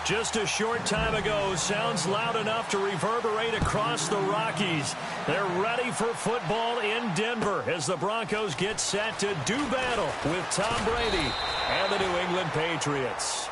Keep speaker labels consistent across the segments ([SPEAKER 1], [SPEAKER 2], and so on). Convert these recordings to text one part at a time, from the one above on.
[SPEAKER 1] Just a short time ago, sounds loud enough to reverberate across the Rockies. They're ready for football in Denver as the Broncos get set to do battle with Tom Brady and the New England Patriots.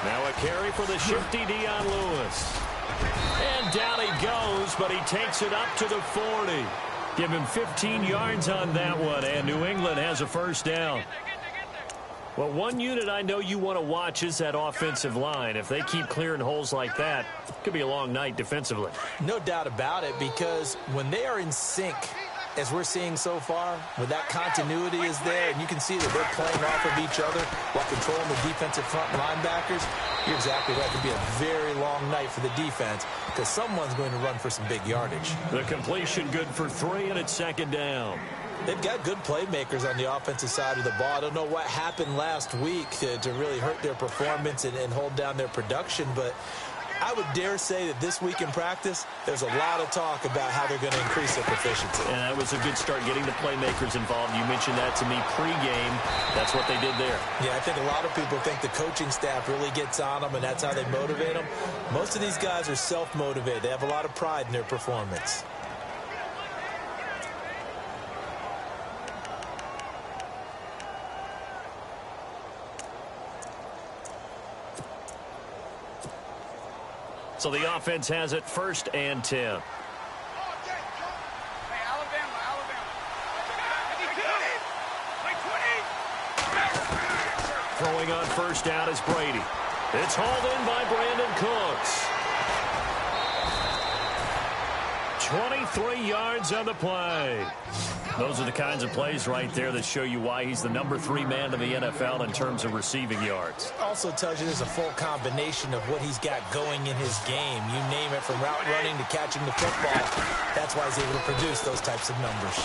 [SPEAKER 2] Now a carry for the shifty Dion Lewis.
[SPEAKER 1] And down he goes, but he takes it up to the 40. Give him 15 yards on that one, and New England has a first down. Well, one unit I know you want to watch is that offensive line. If they keep clearing holes like that, it could be a long night defensively.
[SPEAKER 3] No doubt about it, because when they are in sync, as we're seeing so far, when that continuity is there, and you can see that they're playing off of each other while controlling the defensive front linebackers, you're exactly right. It could be a very long night for the defense because someone's going to run for some big yardage.
[SPEAKER 1] The completion good for 3, and it's second down.
[SPEAKER 3] They've got good playmakers on the offensive side of the ball. I don't know what happened last week to really hurt their performance and hold down their production, but I would dare say that this week in practice, there's a lot of talk about how they're going to increase their proficiency.
[SPEAKER 1] And that was a good start getting the playmakers involved. You mentioned that to me pregame. That's what they did there.
[SPEAKER 3] Yeah, I think a lot of people think the coaching staff really gets on them, and that's how they motivate them. Most of these guys are self-motivated. They have a lot of pride in their performance.
[SPEAKER 1] So the offense has it 1st and 10. Throwing on 1st down is Brady. It's hauled in by Brandon Cooks. 23 yards on the play. Those are the kinds of plays right there that show you why he's the number 3 man in the NFL in terms of receiving yards.
[SPEAKER 3] Also tells you there's a full combination of what he's got going in his game. You name it, from route running to catching the football. That's why he's able to produce those types of numbers.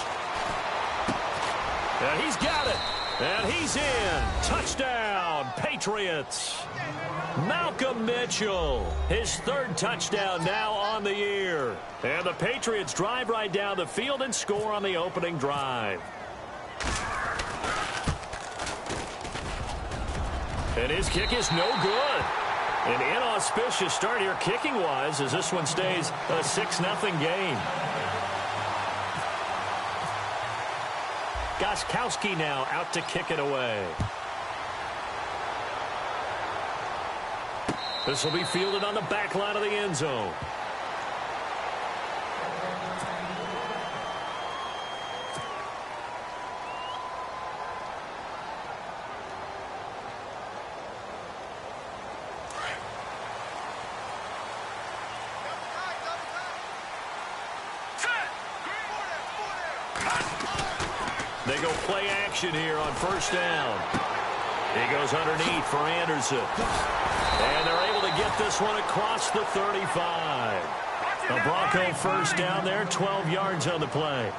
[SPEAKER 1] And he's got it. And he's in. Touchdown, Patriots. Malcolm Mitchell, his 3rd touchdown now on the year. And the Patriots drive right down the field and score on the opening drive. And his kick is no good. An inauspicious start here kicking-wise as this one stays a 6-0 game. Gostkowski now out to kick it away. This will be fielded on the back line of the end zone. They go play action here on 1st down. He goes underneath for Anderson. And they're able to get this one across the 35. A Bronco 1st down there, 12 yards on the play.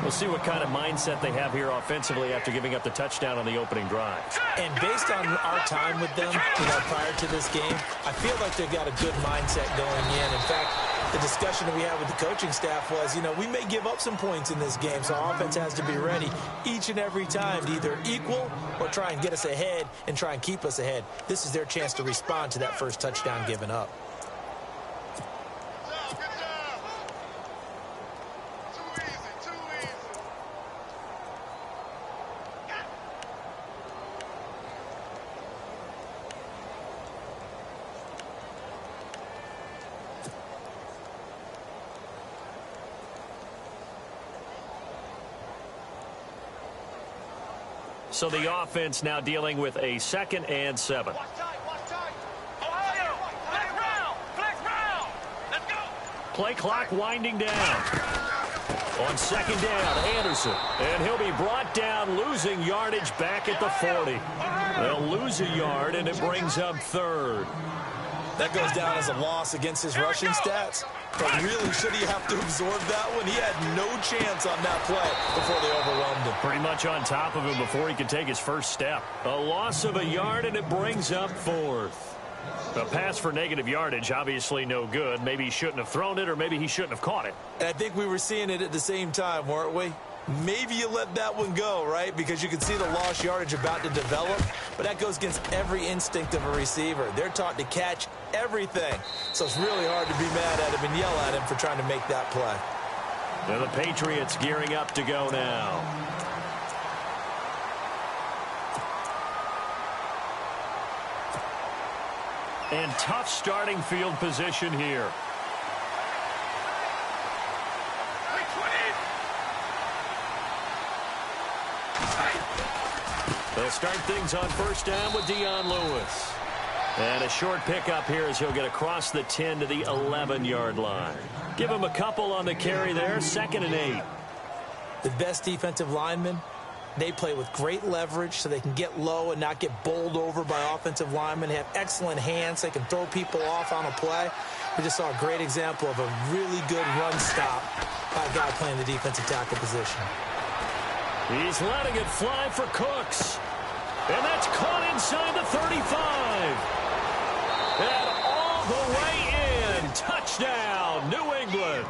[SPEAKER 1] We'll see what kind of mindset they have here offensively after giving up the touchdown on the opening drive.
[SPEAKER 3] And based on our time with them, prior to this game, I feel like they've got a good mindset going in. In fact, the discussion that we had with the coaching staff was, we may give up some points in this game, so our offense has to be ready each and every time to either equal or try and get us ahead and try and keep us ahead. This is their chance to respond to that 1st touchdown given up.
[SPEAKER 1] So the offense now dealing with a 2nd and 7. Play clock winding down. On second down, Anderson. And he'll be brought down, losing yardage back at the 40. They'll lose a yard, and it brings up third.
[SPEAKER 3] That goes down as a loss against his rushing stats. But really, should he have to absorb that one? He had no chance on that play before they overwhelmed him.
[SPEAKER 1] Pretty much on top of him before he could take his first step. A loss of a yard, and it brings up fourth. A pass for negative yardage, obviously no good. Maybe he shouldn't have thrown it, or maybe he shouldn't have caught it.
[SPEAKER 3] And I think we were seeing it at the same time, weren't we? Maybe you let that one go, right? Because you can see the lost yardage about to develop. But that goes against every instinct of a receiver. They're taught to catch everything. So it's really hard to be mad at him and yell at him for trying to make that play.
[SPEAKER 1] And the Patriots gearing up to go now. And tough starting field position here. They'll start things on first down with Dion Lewis. And a short pickup here as he'll get across the 10 to the 11-yard line. Give him a couple on the carry there, 2nd and 8.
[SPEAKER 3] The best defensive linemen, they play with great leverage so they can get low and not get bowled over by offensive linemen. They have excellent hands. They can throw people off on a play. We just saw a great example of a really good run stop by a guy playing the defensive tackle position.
[SPEAKER 1] He's letting it fly for Cooks. And that's caught inside the 35. And all the way in. Touchdown, New England.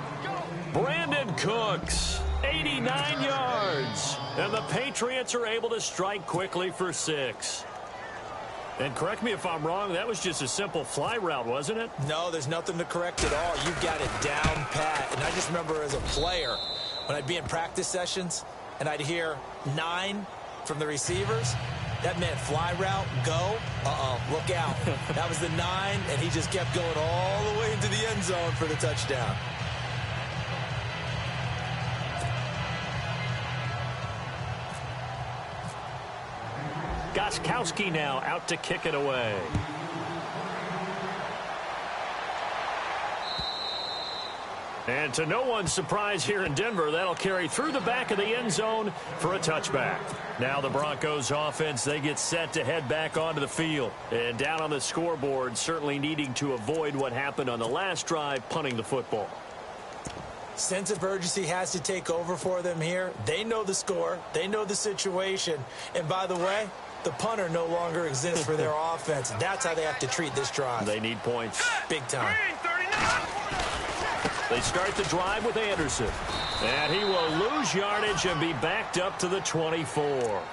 [SPEAKER 1] Brandon Cooks, 89 yards. And the Patriots are able to strike quickly for 6. And correct me if I'm wrong, that was just a simple fly route, wasn't it?
[SPEAKER 3] No, there's nothing to correct at all. You've got it down pat. And I just remember as a player, when I'd be in practice sessions, and I'd hear 9 from the receivers, that meant fly route, go, look out. That was the 9, and he just kept going all the way into the end zone for the touchdown.
[SPEAKER 1] Gostkowski now out to kick it away. And to no one's surprise here in Denver, that'll carry through the back of the end zone for a touchback. Now the Broncos offense, they get set to head back onto the field. And down on the scoreboard, certainly needing to avoid what happened on the last drive, punting the football.
[SPEAKER 3] Sense of urgency has to take over for them here. They know the score. They know the situation. And by the way, the punter no longer exists for their offense. That's how they have to treat this drive.
[SPEAKER 1] They need points.
[SPEAKER 3] Big time.
[SPEAKER 1] They start the drive with Anderson. And he will lose yardage and be backed up to the 24.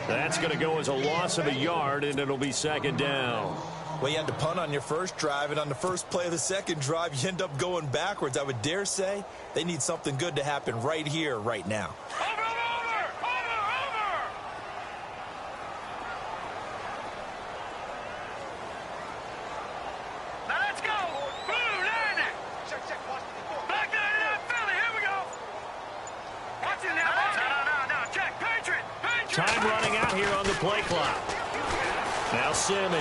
[SPEAKER 1] That's going to go as a loss of a yard, and it'll be 2nd down.
[SPEAKER 3] Well, you had to punt on your first drive, and on the first play of the second drive, you end up going backwards. I would dare say they need something good to happen right here, right now.
[SPEAKER 1] Time running out here on the play clock. Now Simeon.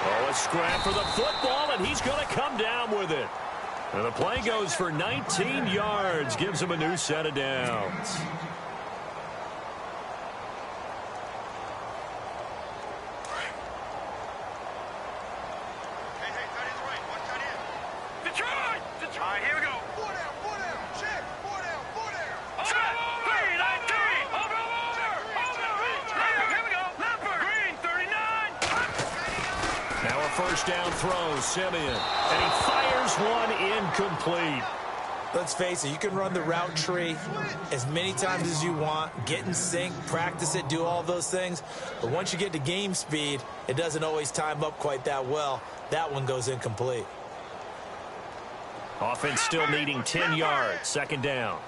[SPEAKER 1] Oh, a scrap for the football, and he's going to come down with it. And the play goes for 19 yards, gives him a new set of downs. First down throw, Simeon, and he fires one incomplete.
[SPEAKER 3] Let's face it, you can run the route tree as many times as you want, get in sync, practice it, do all those things. But once you get to game speed, it doesn't always time up quite that well. That one goes incomplete.
[SPEAKER 1] Offense still needing 10 yards, 2nd down.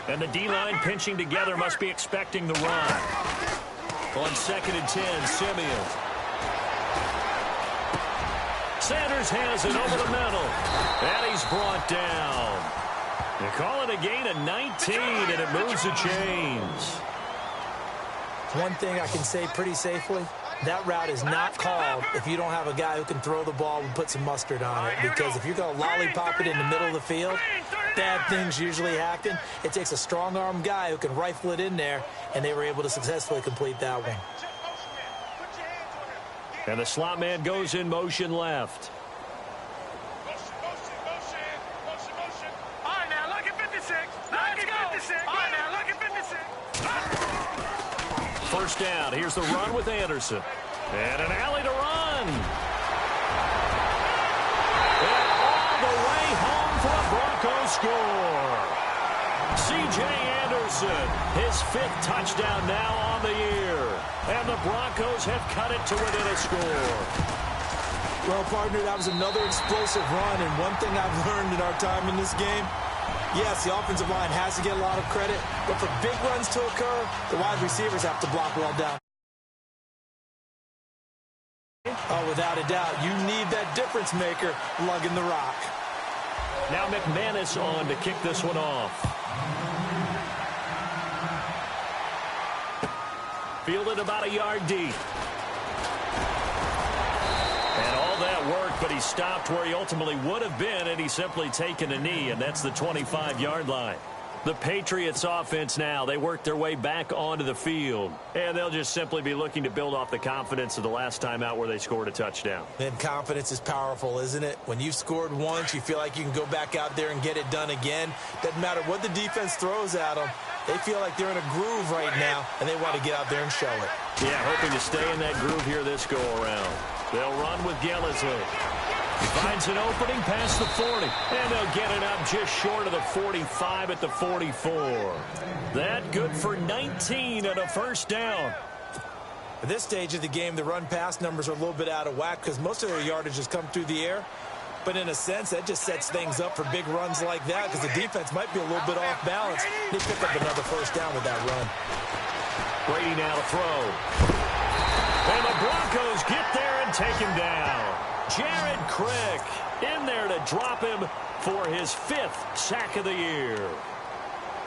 [SPEAKER 1] And the D-line pinching together, must be expecting the run. On 2nd and 10, Simeon. Sanders has it over the middle. And he's brought down. They call it a gain of 19, and it moves the chains.
[SPEAKER 3] One thing I can say pretty safely, that route is not called if you don't have a guy who can throw the ball and put some mustard on it. Because if you're going to lollipop it in the middle of the field, bad things usually happen. It takes a strong-arm guy who can rifle it in there, and they were able to successfully complete that one.
[SPEAKER 1] And the slot man goes in motion left.
[SPEAKER 2] All right, now look at 56. Look at 56. All right, now look at 56.
[SPEAKER 1] First down. Here's the run with Anderson. And an alley to run. And all the way home for a Broncos score. C.J. Anderson, his 5th touchdown now on the year. And the Broncos have cut it to within a score.
[SPEAKER 3] Well, partner, that was another explosive run, and one thing I've learned in our time in this game, yes, the offensive line has to get a lot of credit, but for big runs to occur, the wide receivers have to block well down. Oh, without a doubt, you need that difference maker lugging the rock.
[SPEAKER 1] Now McManus on to kick this one off. Fielded about a yard deep. And all that worked, but he stopped where he ultimately would have been, and he's simply taken a knee, and that's the 25-yard line. The Patriots offense now, they work their way back onto the field, and they'll just simply be looking to build off the confidence of the last time out where they scored a touchdown.
[SPEAKER 3] And confidence is powerful, isn't it? When you've scored once, you feel like you can go back out there and get it done again. Doesn't matter what the defense throws at them. They feel like they're in a groove right now, and they want to get out there and show it.
[SPEAKER 1] Yeah, hoping to stay in that groove here this go-around. They'll run with Gillisley. He finds an opening past the 40, and they'll get it up just short of the 45 at the 44. That good for 19 and a first down.
[SPEAKER 3] At this stage of the game, the run-pass numbers are a little bit out of whack because most of their yardage has come through the air. But in a sense, that just sets things up for big runs like that because the defense might be a little bit off balance. They pick up another first down with that run.
[SPEAKER 1] Brady now to throw. And the Broncos get there and take him down. Jared Crick in there to drop him for his 5th sack of the year.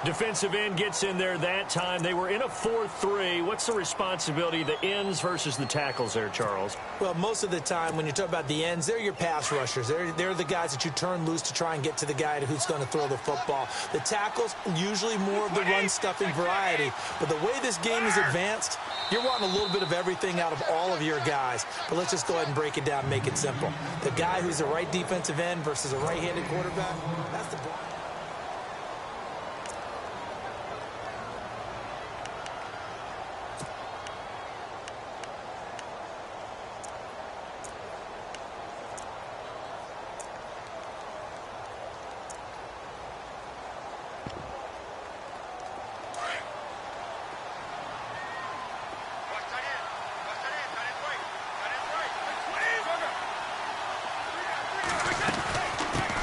[SPEAKER 1] Defensive end gets in there that time. They were in a 4-3. What's the responsibility of the ends versus the tackles there, Charles?
[SPEAKER 3] Well, most of the time when you talk about the ends, they're your pass rushers. They're the guys that you turn loose to try and get to the guy who's going to throw the football. The tackles, usually more of the run-stuffing variety. But the way this game is advanced, you're wanting a little bit of everything out of all of your guys. But let's just go ahead and break it down and make it simple. The guy who's a right defensive end versus a right-handed quarterback, that's the ball.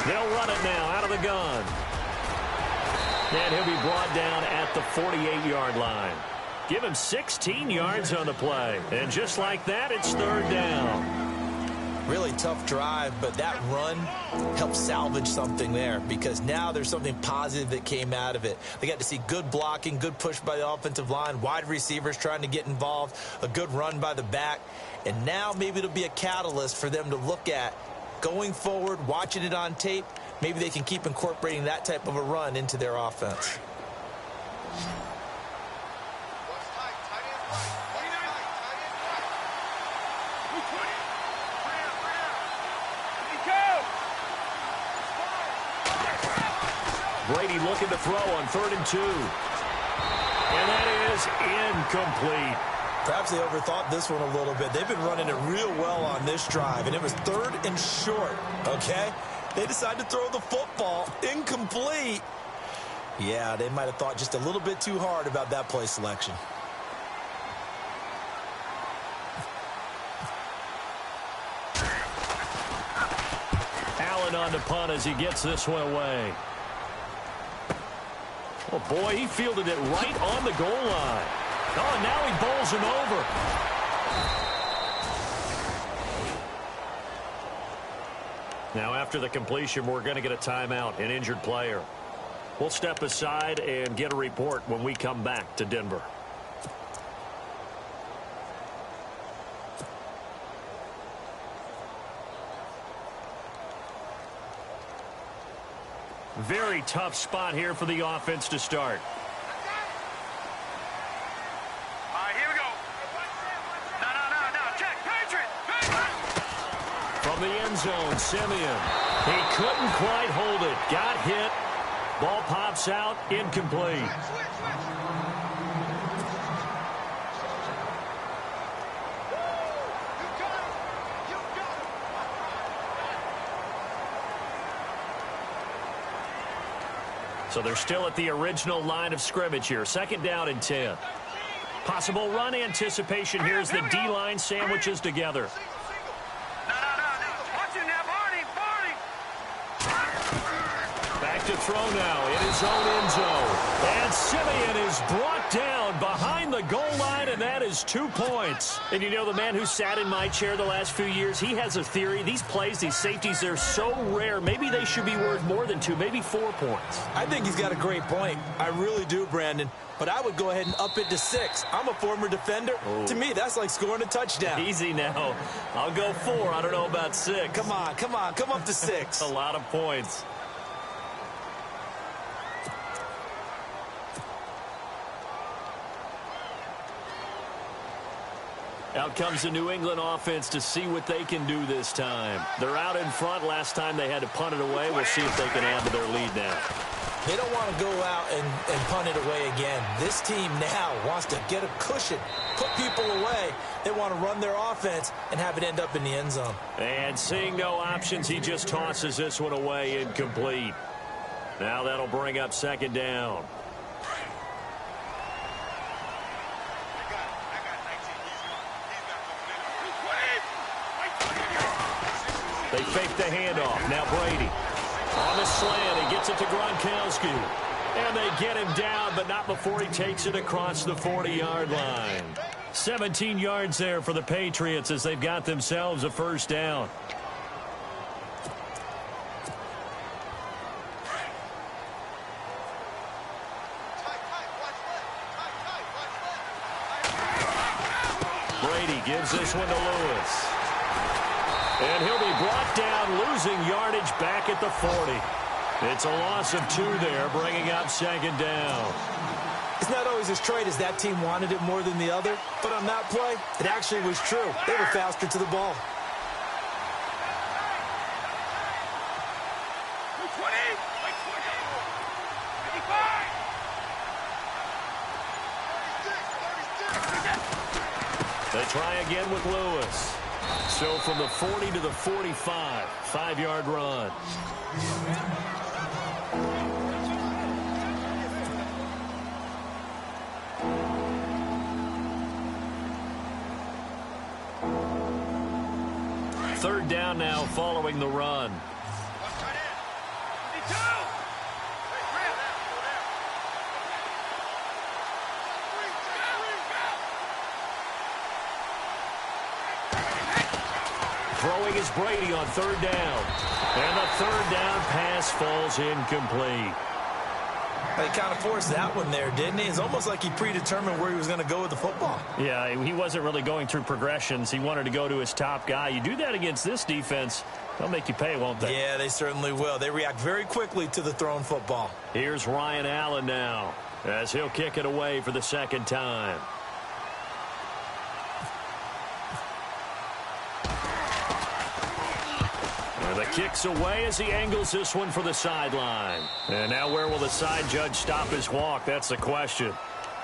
[SPEAKER 1] They'll run it now out of the gun. And he'll be brought down at the 48-yard line. Give him 16 yards on the play. And just like that, it's 3rd down.
[SPEAKER 3] Really tough drive, but that run helped salvage something there because now there's something positive that came out of it. They got to see good blocking, good push by the offensive line, wide receivers trying to get involved, a good run by the back, and now maybe it'll be a catalyst for them to look at going forward, watching it on tape. Maybe they can keep incorporating that type of a run into their offense.
[SPEAKER 1] Brady looking to throw on 3rd and 2. And that is incomplete.
[SPEAKER 3] Perhaps they overthought this one a little bit. They've been running it real well on this drive, and it was 3rd and short, okay? They decided to throw the football incomplete. Yeah, they might have thought just a little bit too hard about that play selection.
[SPEAKER 1] Allen on to punt as he gets this one away. Oh, boy, he fielded it right on the goal line. Oh, and now he bowls him over. Now, after the completion, we're going to get a timeout, an injured player. We'll step aside and get a report when we come back to Denver. Very tough spot here for the offense to start.
[SPEAKER 2] All right, here we go. No. Check. Patriot.
[SPEAKER 1] From the end zone, Simeon. He couldn't quite hold it. Got hit. Ball pops out. Incomplete. So they're still at the original line of scrimmage here. 2nd down and 10. Possible run anticipation here as the D-line sandwiches together.
[SPEAKER 2] No. Watch it now, Barney.
[SPEAKER 1] Back to throw now in his own end zone. And Simeon is brought down behind the goal line, and that is 2 points. And you know, the man who sat in my chair the last few years, he has a theory. These plays, these safeties, they're so rare. Maybe they should be worth more than 2, maybe 4 points.
[SPEAKER 3] I think he's got a great point. I really do, Brandon. But I would go ahead and up it to 6. I'm a former defender.
[SPEAKER 1] Oh.
[SPEAKER 3] To me, that's like scoring a touchdown.
[SPEAKER 1] Easy now. I'll go 4. I don't know about 6.
[SPEAKER 3] Come on. Come up to 6.
[SPEAKER 1] A lot of points. Out comes the New England offense to see what they can do this time. They're out in front. Last time they had to punt it away. We'll see if they can add to their lead now.
[SPEAKER 3] They don't want to go out and punt it away again. This team now wants to get a cushion, put people away. They want to run their offense and have it end up in the end zone.
[SPEAKER 1] And seeing no options, he just tosses this one away, incomplete. Now that'll bring up 2nd down. They fake the handoff. Now Brady. On the slant, he gets it to Gronkowski. And they get him down, but not before he takes it across the 40-yard line. 17 yards there for the Patriots as they've got themselves a 1st down. Brady gives this one to Lewis. And he'll be brought down, losing yardage back at the 40. It's a loss of 2 there, bringing up 2nd down.
[SPEAKER 3] It's not always as straight as that team wanted it more than the other, but on that play, it actually was true. They were faster to the ball.
[SPEAKER 2] 20. 55.
[SPEAKER 1] They try again with Lewis. So from the 40 to the 45, 5-yard run. Third down now following the run. Throwing is Brady on 3rd down. And the 3rd down pass falls incomplete.
[SPEAKER 3] He kind of forced that one there, didn't he? It's almost like he predetermined where he was going to go with the football.
[SPEAKER 1] Yeah, he wasn't really going through progressions. He wanted to go to his top guy. You do that against this defense, they'll make you pay, won't they?
[SPEAKER 3] Yeah, they certainly will. They react very quickly to the thrown football.
[SPEAKER 1] Here's Ryan Allen now as he'll kick it away for the 2nd time. The kick's away as he angles this one for the sideline. And now where will the side judge stop his walk? That's the question.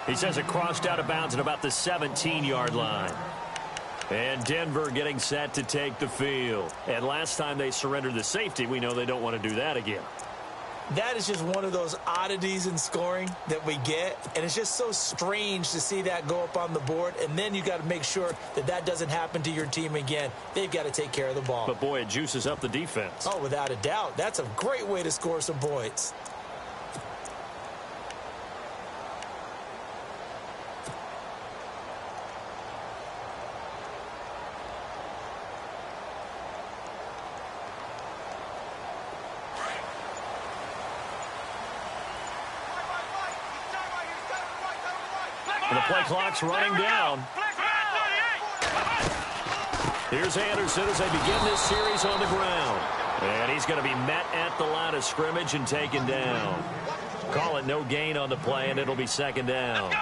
[SPEAKER 1] He says it crossed out of bounds at about the 17-yard line. And Denver getting set to take the field. And last time they surrendered the safety, we know they don't want to do that again.
[SPEAKER 3] That is just one of those oddities in scoring that we get, and it's just so strange to see that go up on the board, and then you got to make sure that that doesn't happen to your team again. They've got to take care of the ball.
[SPEAKER 1] But, boy, it juices up the defense.
[SPEAKER 3] Oh, without a doubt. That's a great way to score some points.
[SPEAKER 1] And the play clock's running down. Here's Anderson as they begin this series on the ground. And he's going to be met at the line of scrimmage and taken down. Call it no gain on the play, and it'll be second down.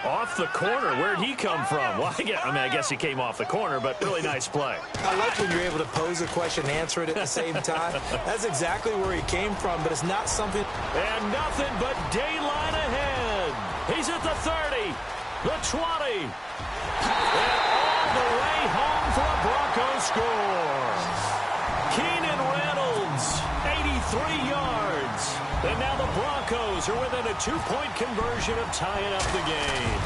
[SPEAKER 1] Off the corner. Where'd he come from? Well, I guess he came off the corner, but really nice play.
[SPEAKER 3] I like when you're able to pose a question and answer it at the same time. That's exactly where he came from, but it's not something.
[SPEAKER 1] And nothing but daylight ahead. He's at the 30, the 20, and all the way home for a Broncos score. Keenan Reynolds, 83 yards. And now the Broncos are within a 2-point conversion of tying up the game.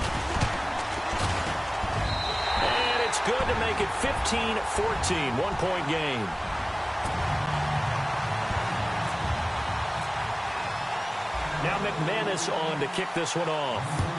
[SPEAKER 1] And it's good to make it 15-14, 1-point game. Now McManus on to kick this one off.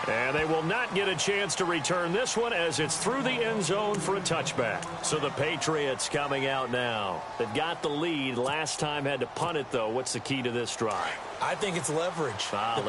[SPEAKER 1] And they will not get a chance to return this one as it's through the end zone for a touchback. So the Patriots coming out now. They've got the lead. Last time had to punt it, though. What's the key to this drive?
[SPEAKER 3] I think it's leverage.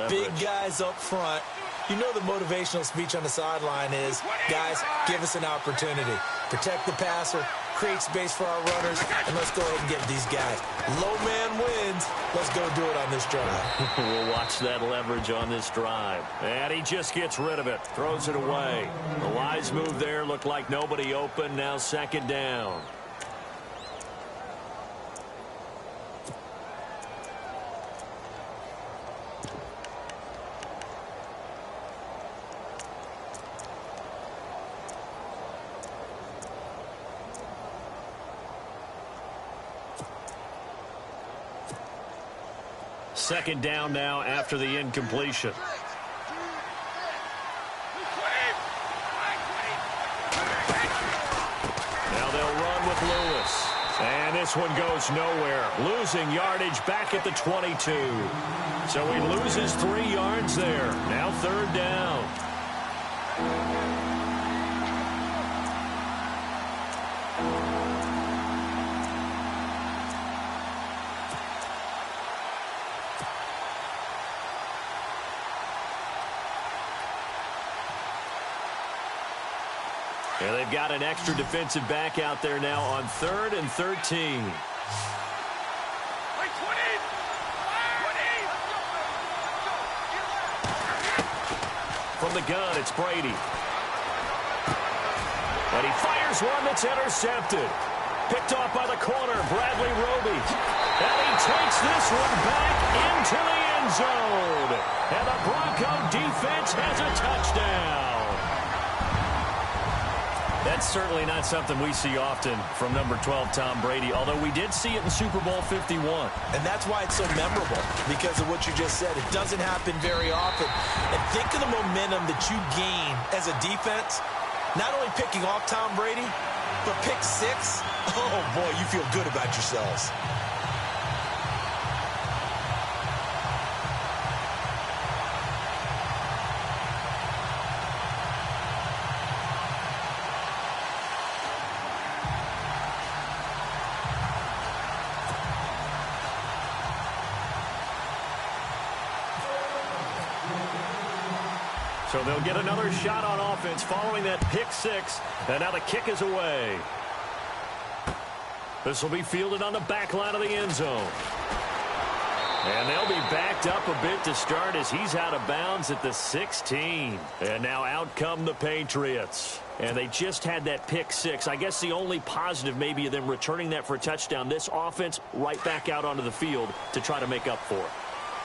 [SPEAKER 3] Big guys up front. You know the motivational speech on the sideline is, guys, give us an opportunity. Protect the passer, create space for our runners, and let's go ahead and get these guys. Low man wins. Let's go do it on this drive.
[SPEAKER 1] We'll watch that leverage on this drive. And he just gets rid of it, throws it away. The wise move there looked like nobody open. Now second down. Second down now after the incompletion. Now they'll run with Lewis. And this one goes nowhere. Losing yardage back at the 22. So he loses 3 yards there. Now third down. And they've got an extra defensive back out there now on 3rd and 13. From the gun, it's Brady. And he fires one that's intercepted. Picked off by the corner, Bradley Roby. And he takes this one back into the end zone. And the Bronco defense has a touchdown. That's certainly not something we see often from number 12, Tom Brady, although we did see it in Super Bowl 51.
[SPEAKER 3] And that's why it's so memorable, because of what you just said. It doesn't happen very often. And think of the momentum that you gain as a defense, not only picking off Tom Brady, but pick 6. Oh, boy, you feel good about yourselves.
[SPEAKER 1] So they'll get another shot on offense following that pick 6. And now the kick is away. This will be fielded on the back line of the end zone. And they'll be backed up a bit to start as he's out of bounds at the 16. And now out come the Patriots. And they just had that pick 6. I guess the only positive maybe of them returning that for a touchdown. This offense right back out onto the field to try to make up for it.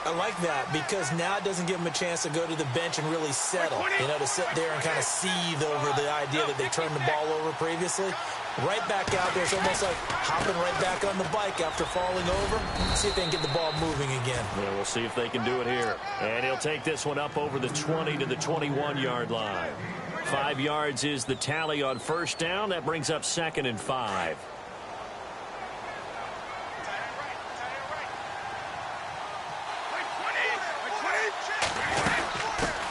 [SPEAKER 3] I like that because now it doesn't give them a chance to go to the bench and really settle, to sit there and kind of seethe over the idea that they turned the ball over previously. Right back out there. It's almost like hopping right back on the bike after falling over. See if they can get the ball moving again.
[SPEAKER 1] Yeah, we'll see if they can do it here. And he'll take this one up over the 20 to the 21-yard line. 5 yards is the tally on first down. That brings up 2nd and 5.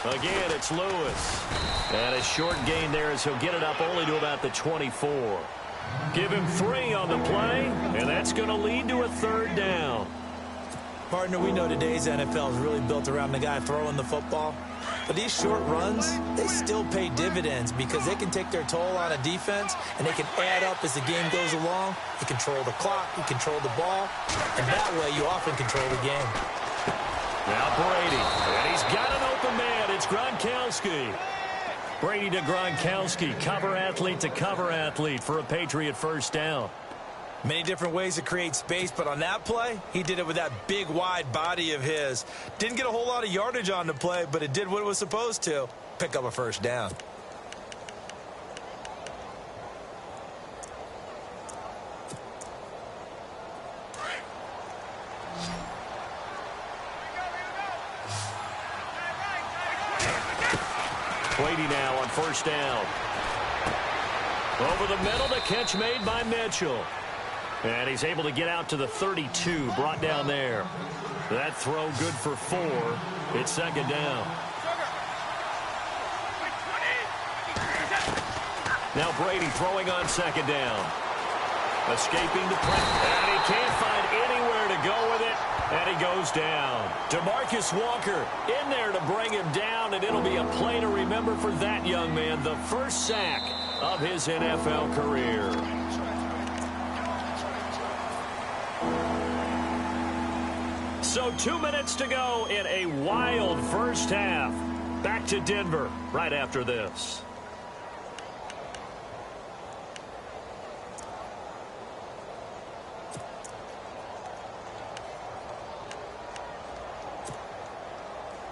[SPEAKER 1] Again, it's Lewis. And a short gain there as he'll get it up only to about the 24. Give him 3 on the play, and that's going to lead to a 3rd down.
[SPEAKER 3] Partner, we know today's NFL is really built around the guy throwing the football. But these short runs, they still pay dividends because they can take their toll on a defense, and they can add up as the game goes along. You control the clock, you control the ball, and that way you often control the game.
[SPEAKER 1] Now Brady, and he's got an open man. It's Gronkowski. Brady to Gronkowski, cover athlete to cover athlete for a Patriot first down.
[SPEAKER 3] Many different ways to create space, but on that play, he did it with that big, wide body of his. Didn't get a whole lot of yardage on the play, but it did what it was supposed to. Pick up a first down.
[SPEAKER 1] Brady now on first down. Over the middle, the catch made by Mitchell. And he's able to get out to the 32, brought down there. That throw good for 4. It's second down. Now Brady throwing on second down. Escaping the pressure. And he can't find anywhere to go with it. And he goes down. DeMarcus Walker in there to bring him down, and it'll be a play to remember for that young man. The first sack of his NFL career. So 2 minutes to go in a wild first half. Back to Denver right after this.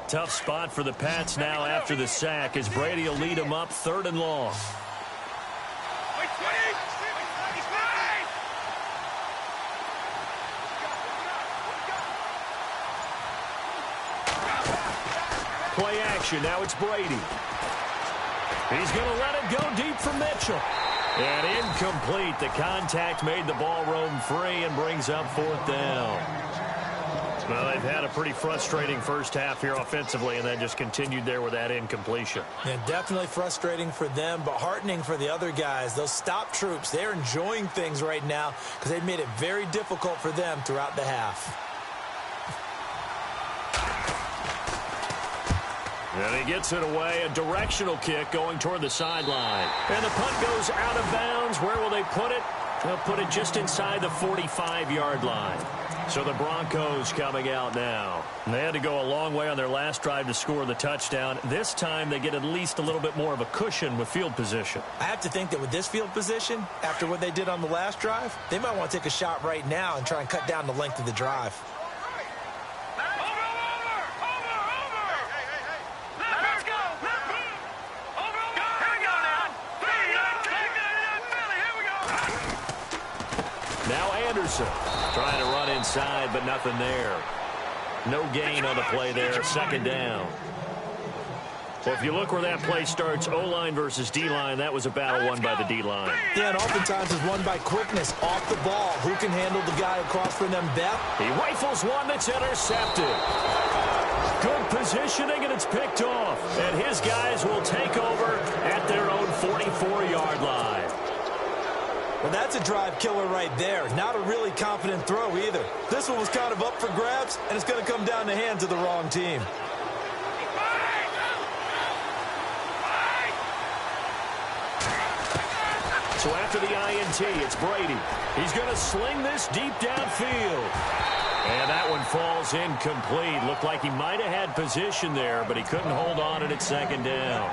[SPEAKER 1] Tough spot for the Pats now after the sack as Brady will lead them up 3rd and long. Play action. Now it's Brady. He's going to let it go deep for Mitchell. And incomplete. The contact made the ball roam free and brings up 4th down. Well, they've had a pretty frustrating first half here offensively, and then just continued there with that incompletion.
[SPEAKER 3] Yeah, definitely frustrating for them, but heartening for the other guys. Those stop troops, they're enjoying things right now because they've made it very difficult for them throughout the half.
[SPEAKER 1] And he gets it away, a directional kick going toward the sideline. And the punt goes out of bounds. Where will they put it? They'll put it just inside the 45-yard line. So the Broncos coming out now. And they had to go a long way on their last drive to score the touchdown. This time they get at least a little bit more of a cushion with field position.
[SPEAKER 3] I have to think that with this field position, after what they did on the last drive, they might want to take a shot right now and try and cut down the length of the drive.
[SPEAKER 1] Trying to run inside, but nothing there. No gain on the play there. 2nd down. Well, if you look where that play starts, O-line versus D-line, that was a battle won by the D-line.
[SPEAKER 3] Yeah, and oftentimes is won by quickness off the ball. Who can handle the guy across from them best?
[SPEAKER 1] He rifles one that's intercepted. Good positioning, and it's picked off. And his guys will take over at their own 44-yard line.
[SPEAKER 3] Well, that's a drive killer right there. Not a really confident throw either. This one was kind of up for grabs, and it's going to come down the hands of the wrong team.
[SPEAKER 1] So after the INT, it's Brady. He's going to sling this deep downfield. And that one falls incomplete. Looked like he might have had position there, but he couldn't hold on it at 2nd down.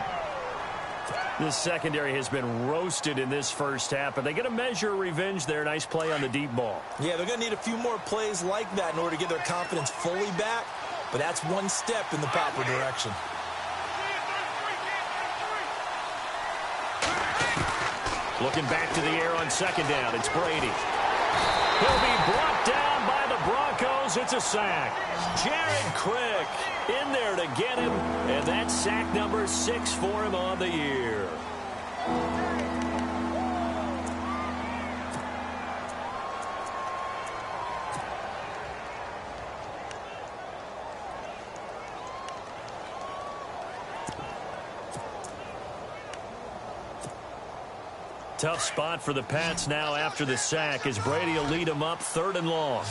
[SPEAKER 1] This secondary has been roasted in this first half, but they get a measure of revenge there. Nice play on the deep ball.
[SPEAKER 3] Yeah, they're going to need a few more plays like that in order to get their confidence fully back, but that's one step in the proper direction.
[SPEAKER 1] Looking back to the air on 2nd down, it's Brady. He'll be brought down by the Broncos. It's a sack. Jared Crick in there to get him, and that's sack number 6 for him on the year. Tough spot for the Pats now after the sack as Brady will lead them up 3rd and long.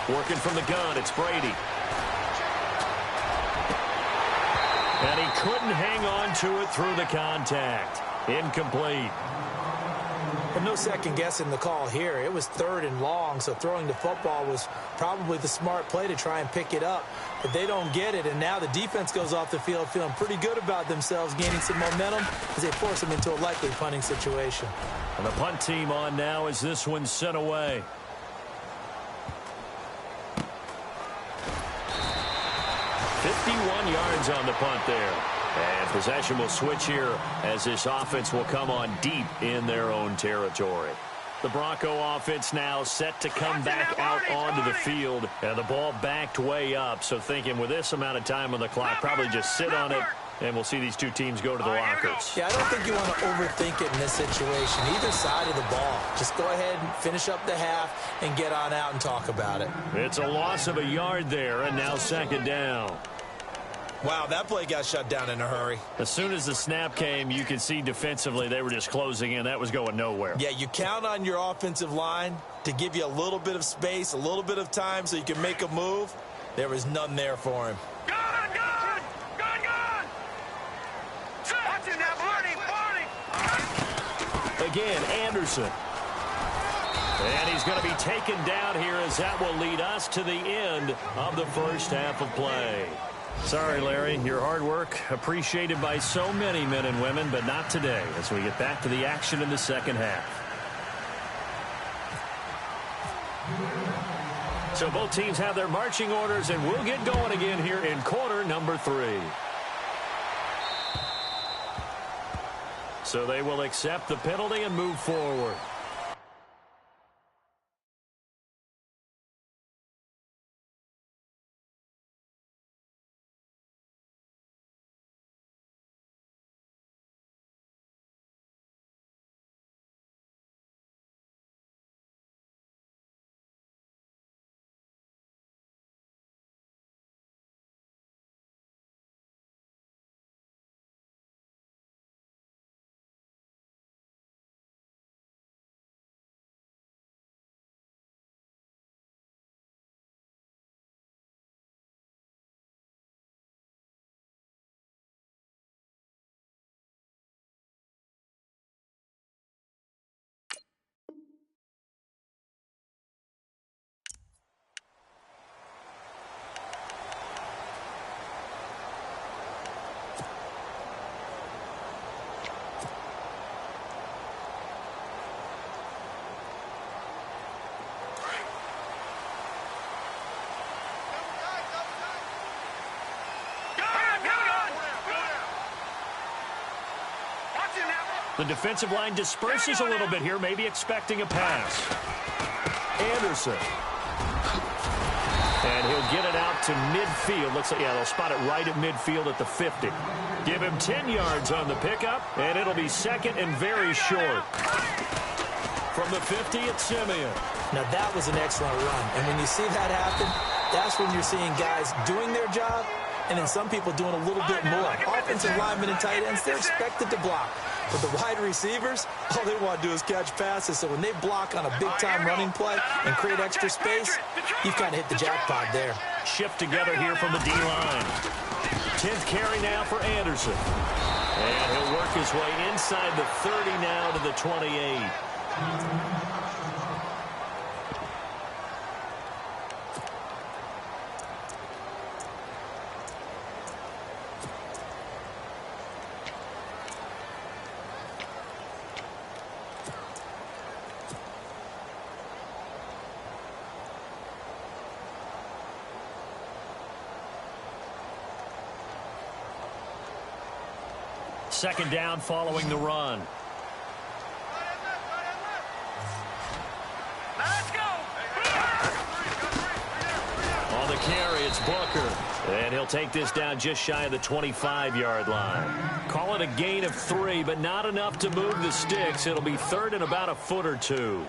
[SPEAKER 1] Working from the gun, it's Brady. And he couldn't hang on to it through the contact. Incomplete.
[SPEAKER 3] And no second guessing the call here. It was 3rd and long, so throwing the football was probably the smart play to try and pick it up. But they don't get it, and now the defense goes off the field feeling pretty good about themselves, gaining some momentum as they force them into a likely punting situation.
[SPEAKER 1] And the punt team on now as this one's sent away. .51 yards on the punt there. And possession will switch here as this offense will come on deep in their own territory. The Bronco offense now set to come back out onto the field. And the ball backed way up. So thinking with this amount of time on the clock, probably just sit on it. And we'll see these two teams go to the lockers.
[SPEAKER 3] Yeah, I don't think you want to overthink it in this situation. Either side of the ball. Just go ahead and finish up the half and get on out and talk about it.
[SPEAKER 1] It's a loss of a yard there, and now 2nd down.
[SPEAKER 3] Wow, that play got shut down in a hurry.
[SPEAKER 1] As soon as the snap came, you could see defensively they were just closing in. That was going nowhere.
[SPEAKER 3] Yeah, you count on your offensive line to give you a little bit of space, a little bit of time so you can make a move. There was none there for him.
[SPEAKER 2] Gun, gun! Gun, gun! Watch it now, Barney!
[SPEAKER 1] Again, Anderson. And he's going to be taken down here as that will lead us to the end of the first half of play. Sorry, Larry, your hard work appreciated by so many men and women, but not today as we get back to the action in the second half. So both teams have their marching orders, and we'll get going again here in quarter number 3. So they will accept the penalty and move forward. The defensive line disperses a little bit here, maybe expecting a pass. Anderson. And he'll get it out to midfield. Looks like, yeah, they'll spot it right at midfield at the 50. Give him 10 yards on the pickup, and it'll be 2nd and very short. From the 50, it's Simeon.
[SPEAKER 3] Now, that was an excellent run. And when you see that happen, that's when you're seeing guys doing their job, and then some people doing a little bit more. Offensive linemen and tight ends, they're expected to block. But the wide receivers, all they want to do is catch passes. So when they block on a big-time running play and create extra space, you've kind of hit the jackpot there.
[SPEAKER 1] Shift together here from the D-line. 10th carry now for Anderson. And he'll work his way inside the 30 now to the 28. Second down following the run.
[SPEAKER 2] Let's go!
[SPEAKER 1] On the carry, it's Booker. And he'll take this down just shy of the 25-yard line. Call it a gain of 3, but not enough to move the sticks. It'll be 3rd and about a foot or 2.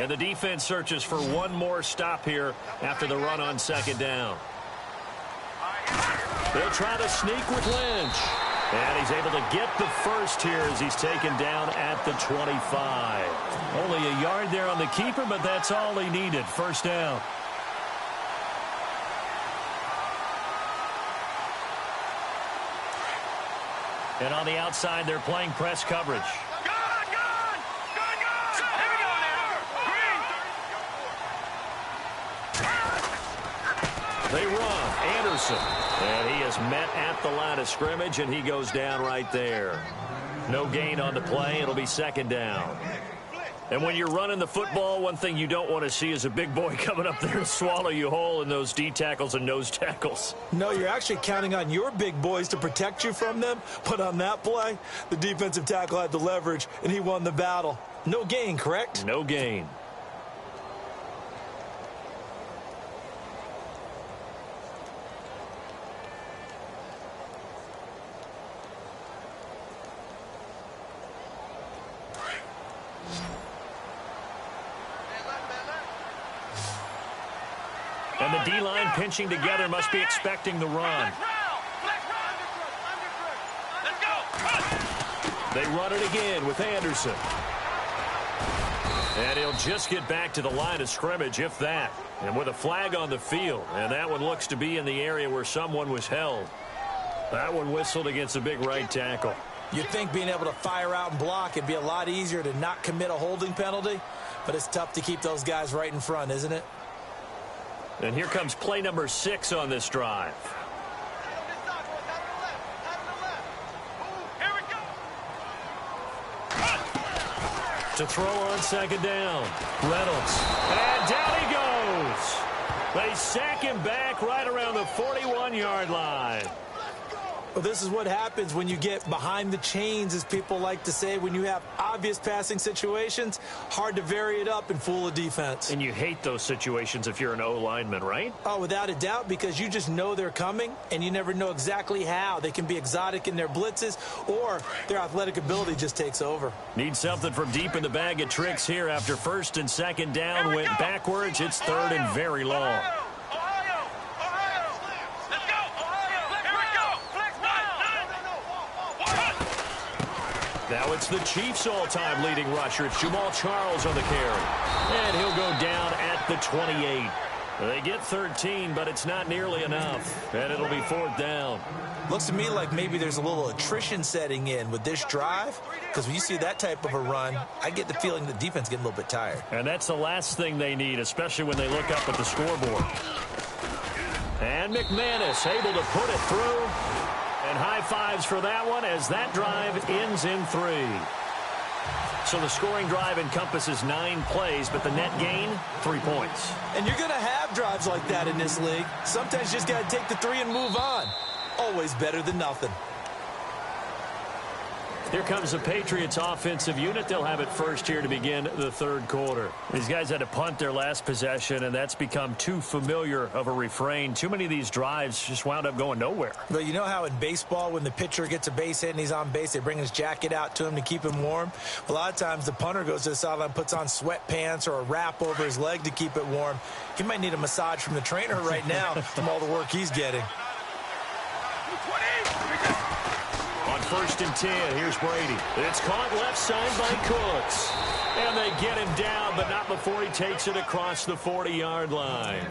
[SPEAKER 1] And the defense searches for one more stop here after the run on second down. They'll try to sneak with Lynch. And he's able to get the first here as he's taken down at the 25. Only a yard there on the keeper, but that's all he needed. First down. And on the outside, they're playing press coverage. They run. Anderson. And he is met at the line of scrimmage, and he goes down right there. No gain on the play. It'll be second down. And when you're running the football, one thing you don't want to see is a big boy coming up there and swallow you whole in those D tackles and nose tackles.
[SPEAKER 3] No, you're actually counting on your big boys to protect you from them. But on that play, the defensive tackle had the leverage, and he won the battle. No gain, correct?
[SPEAKER 1] No gain. And the D-line pinching together must be expecting the run. They run it again with Anderson. And he'll just get back to the line of scrimmage, if that. And with a flag on the field. And that one looks to be in the area where someone was held. That one whistled against a big right tackle.
[SPEAKER 3] You'd think being able to fire out and block it'd be a lot easier to not commit a holding penalty. But it's tough to keep those guys right in front, isn't it?
[SPEAKER 1] And here comes play number 6 on this drive. To throw on second down. Reynolds. And down he goes. They sack him back right around the 41-yard line.
[SPEAKER 3] Well, this is what happens when you get behind the chains, as people like to say. When you have obvious passing situations, hard to vary it up and fool a defense.
[SPEAKER 1] And you hate those situations if you're an O-lineman, right?
[SPEAKER 3] Oh, without a doubt, because you just know they're coming, and you never know exactly how. They can be exotic in their blitzes, or their athletic ability just takes over.
[SPEAKER 1] Need something from deep in the bag of tricks here after first and second down. Went backwards. It's third and very long. Now it's the Chiefs' all-time leading rusher. It's Jamal Charles on the carry. And he'll go down at the 28. They get 13, but it's not nearly enough. And it'll be fourth down.
[SPEAKER 3] Looks to me like maybe there's a little attrition setting in with this drive, because when you see that type of a run, I get the feeling the defense getting a little bit tired.
[SPEAKER 1] And that's the last thing they need, especially when they look up at the scoreboard. And McManus able to put it through. And high fives for that one as that drive ends in 3. So the scoring drive encompasses 9 plays, but the net gain, 3 points.
[SPEAKER 3] And you're going to have drives like that in this league. Sometimes you just got to take the 3 and move on. Always better than nothing.
[SPEAKER 1] Here comes the Patriots offensive unit. They'll have it first here to begin the third quarter. These guys had to punt their last possession, and that's become too familiar of a refrain. Too many of these drives just wound up going nowhere.
[SPEAKER 3] But you know how in baseball, when the pitcher gets a base hit and he's on base, they bring his jacket out to him to keep him warm? A lot of times the punter goes to the sideline, puts on sweatpants or a wrap over his leg to keep it warm. He might need a massage from the trainer right now from all the work he's getting.
[SPEAKER 1] On first and 10, here's Brady. It's caught left side by Cooks. And they get him down, but not before he takes it across the 40-yard line.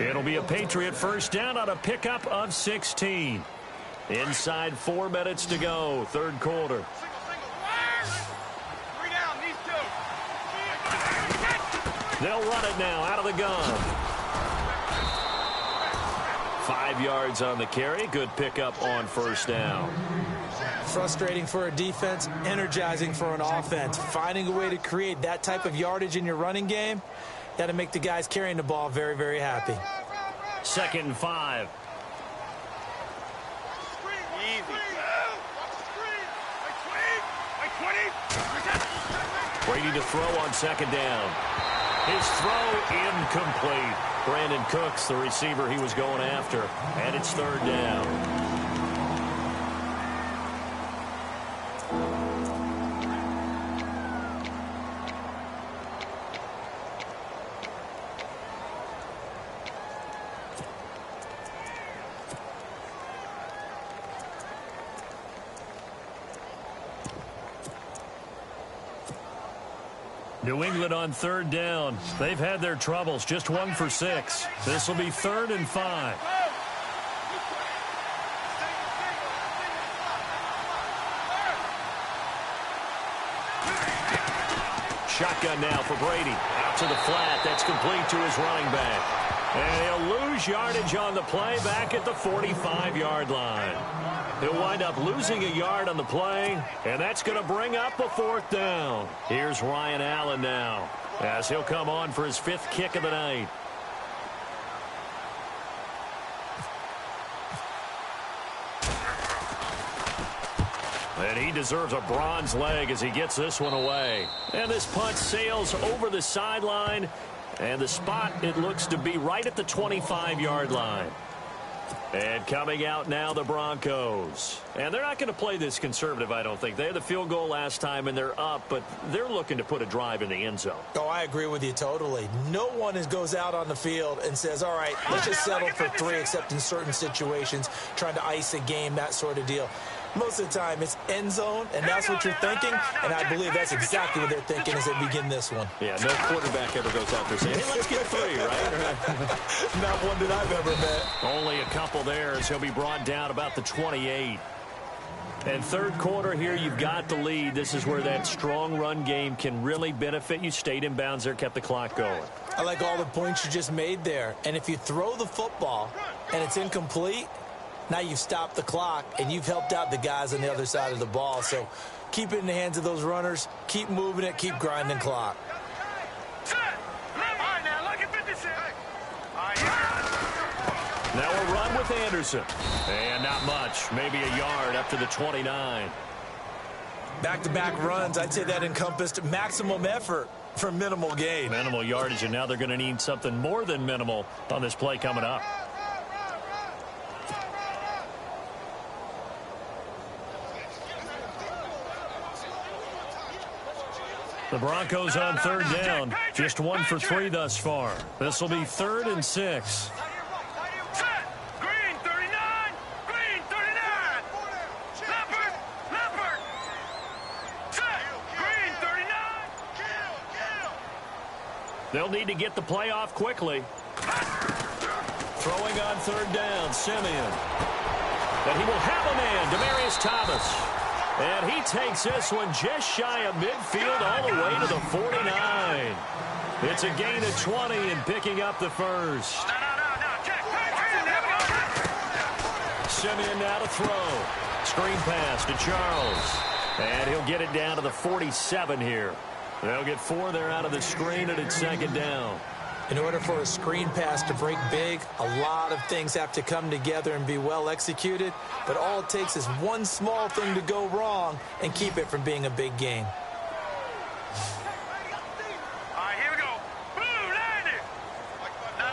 [SPEAKER 1] It'll be a Patriot first down on a pickup of 16. Inside 4 minutes to go, third quarter.
[SPEAKER 2] 3 down, these 2.
[SPEAKER 1] They'll run it now out of the gun. 5 yards on the carry. Good pickup on first down.
[SPEAKER 3] Frustrating for a defense, energizing for an offense. Finding a way to create that type of yardage in your running game, got to make the guys carrying the ball very, very happy.
[SPEAKER 1] 2nd and 5. Brady to throw on second down. His throw incomplete. Brandon Cooks, the receiver he was going after. And it's third down. New England on third down. They've had their troubles. Just 1 for 6. This will be 3rd and 5. Shotgun now for Brady. Out to the flat. That's complete to his running back. And he'll lose yardage on the play back at the 45-yard line. He'll wind up losing a yard on the play, and that's going to bring up a 4th down. Here's Ryan Allen now, as he'll come on for his 5th kick of the night. And he deserves a bronze leg as he gets this one away. And this punt sails over the sideline, and the spot, it looks to be right at the 25-yard line. And coming out now, the Broncos. And they're not going to play this conservative, I don't think. They had the field goal last time, and they're up, but they're looking to put a drive in the end zone.
[SPEAKER 3] Oh, I agree with you totally. No one goes out on the field and says, all right, let's just settle for 3, except in certain situations, trying to ice a game, that sort of deal. Most of the time, it's end zone, and that's what you're thinking, and I believe that's exactly what they're thinking as they begin this one.
[SPEAKER 1] Yeah, no quarterback ever goes out there saying, hey, let's get 3, right?
[SPEAKER 3] Not one that I've ever met.
[SPEAKER 1] Only a couple there as he'll be brought down about the 28. And third quarter here, you've got the lead. This is where that strong run game can really benefit you. Stayed in bounds there, kept the clock going.
[SPEAKER 3] I like all the points you just made there. And if you throw the football and it's incomplete, now you've stopped the clock, and you've helped out the guys on the other side of the ball. So keep it in the hands of those runners. Keep moving it. Keep grinding clock.
[SPEAKER 1] Now a run with Anderson. And not much. Maybe a yard up to the 29.
[SPEAKER 3] Back-to-back runs, I'd say that encompassed maximum effort for minimal gain.
[SPEAKER 1] Minimal yardage, and now they're going to need something more than minimal on this play coming up. The Broncos on third down. Just 1 for 3 thus far. This will be 3rd and 6.
[SPEAKER 2] Green 39. Green 39. Leopard. Set. Green 39.
[SPEAKER 1] They'll need to get the play off quickly. Throwing on third down, Simeon. And he will have a man, Demaryius Thomas. And he takes this one just shy of midfield all the way to the 49. It's a gain of 20 and picking up the first. Simeon now to throw. Screen pass to Charles. And he'll get it down to the 47 here. They'll get 4 there out of the screen, and it's 2nd down.
[SPEAKER 3] In order for a screen pass to break big, a lot of things have to come together and be well executed. But all it takes is one small thing to go wrong and keep it from being a big gain.
[SPEAKER 2] All right, here we go. Blue landed. No.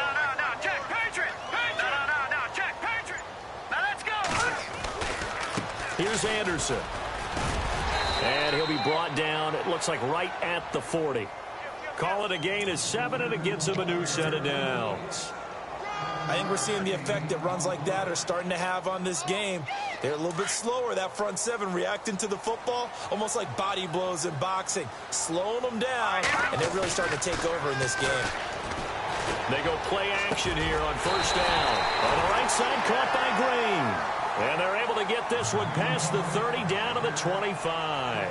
[SPEAKER 2] Check, Patriot. No. Check, Patriot. Now let's go.
[SPEAKER 1] Here's Anderson. And he'll be brought down, it looks like right at the 40. Call it a gain of 7, and it gets him a new set of downs.
[SPEAKER 3] I think we're seeing the effect that runs like that are starting to have on this game. They're a little bit slower, that front 7, reacting to the football, almost like body blows in boxing, slowing them down, and they're really starting to take over in this game.
[SPEAKER 1] They go play action here on first down. On the right side, caught by Green. And they're able to get this one past the 30 down to the 25.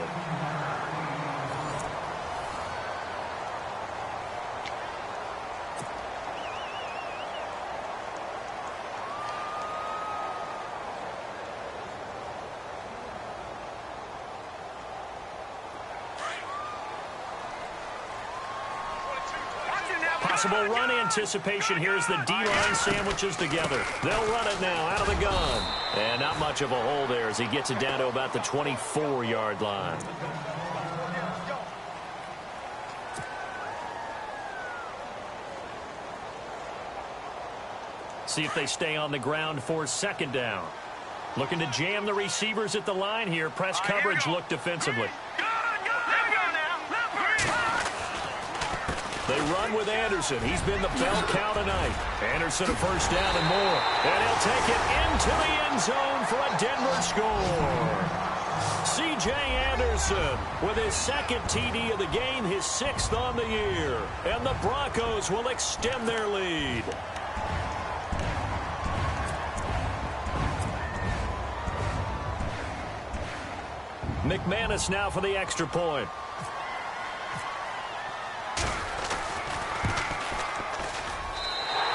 [SPEAKER 1] Possible run anticipation here as the D-line sandwiches together. They'll run it now out of the gun. And not much of a hole there as he gets it down to about the 24-yard line. See if they stay on the ground for 2nd down. Looking to jam the receivers at the line here. Press coverage look defensively. They run with Anderson. He's been the bell cow tonight. Anderson a first down and more. And he'll take it into the end zone for a Denver score. C.J. Anderson with his second TD of the game, his 6th on the year. And the Broncos will extend their lead. McManus now for the extra point.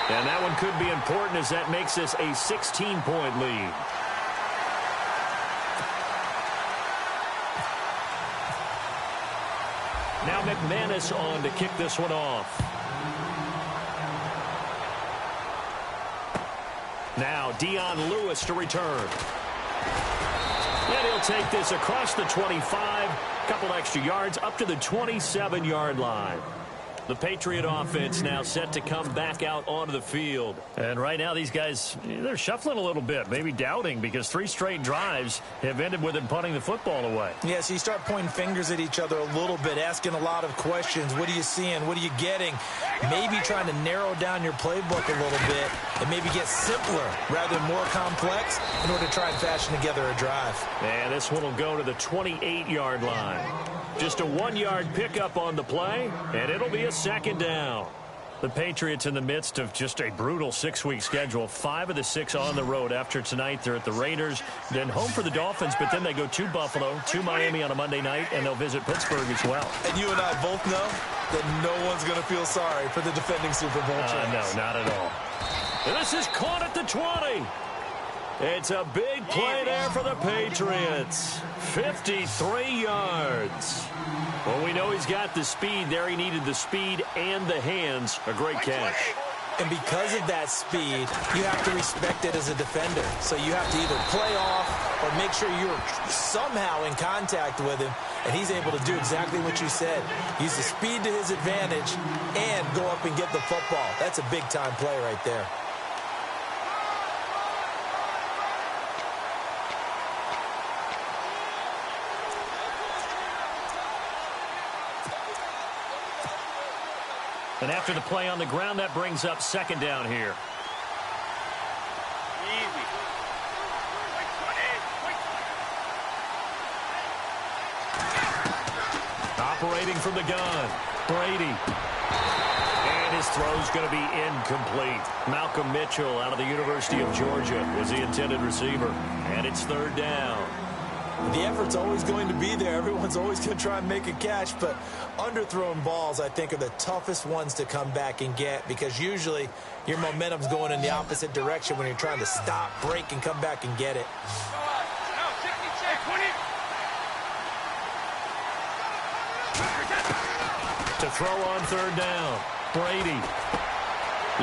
[SPEAKER 1] And that one could be important as that makes this a 16-point lead. Now McManus on to kick this one off. Now Dion Lewis to return. And he'll take this across the 25, couple extra yards up to the 27-yard line. The Patriot offense now set to come back out onto the field. And right now these guys, they're shuffling a little bit, maybe doubting, because 3 straight drives have ended with them punting the football away.
[SPEAKER 3] Yeah, so you start pointing fingers at each other a little bit, asking a lot of questions. What are you seeing? What are you getting? Maybe trying to narrow down your playbook a little bit and maybe get simpler rather than more complex in order to try and fashion together a drive.
[SPEAKER 1] And this one will go to the 28-yard line. Just a 1-yard pickup on the play, and it'll be a second down. The Patriots in the midst of just a brutal 6-week schedule. 5 of the 6 on the road. After tonight, they're at the Raiders, then home for the Dolphins, but then they go to Buffalo, to Miami on a Monday night, and they'll visit Pittsburgh as well.
[SPEAKER 3] And you and I both know that no one's going to feel sorry for the defending Super Bowl champs.
[SPEAKER 1] No, not at all. And this is caught at the 20. It's a big play there for the Patriots. 53 yards. Well, we know he's got the speed there. He needed the speed and the hands. A great catch.
[SPEAKER 3] And because of that speed, you have to respect it as a defender. So you have to either play off or make sure you're somehow in contact with him. And he's able to do exactly what you said. Use the speed to his advantage and go up and get the football. That's a big-time play right there.
[SPEAKER 1] And after the play on the ground, that brings up second down here.
[SPEAKER 2] Easy.
[SPEAKER 1] Operating from the gun, Brady. And his throw's going to be incomplete. Malcolm Mitchell out of the University of Georgia was the intended receiver. And it's third down.
[SPEAKER 3] The effort's always going to be there. Everyone's always going to try and make a catch, but underthrown balls, I think, are the toughest ones to come back and get because usually your momentum's going in the opposite direction when you're trying to stop, break, and come back and get it.
[SPEAKER 1] To throw on third down, Brady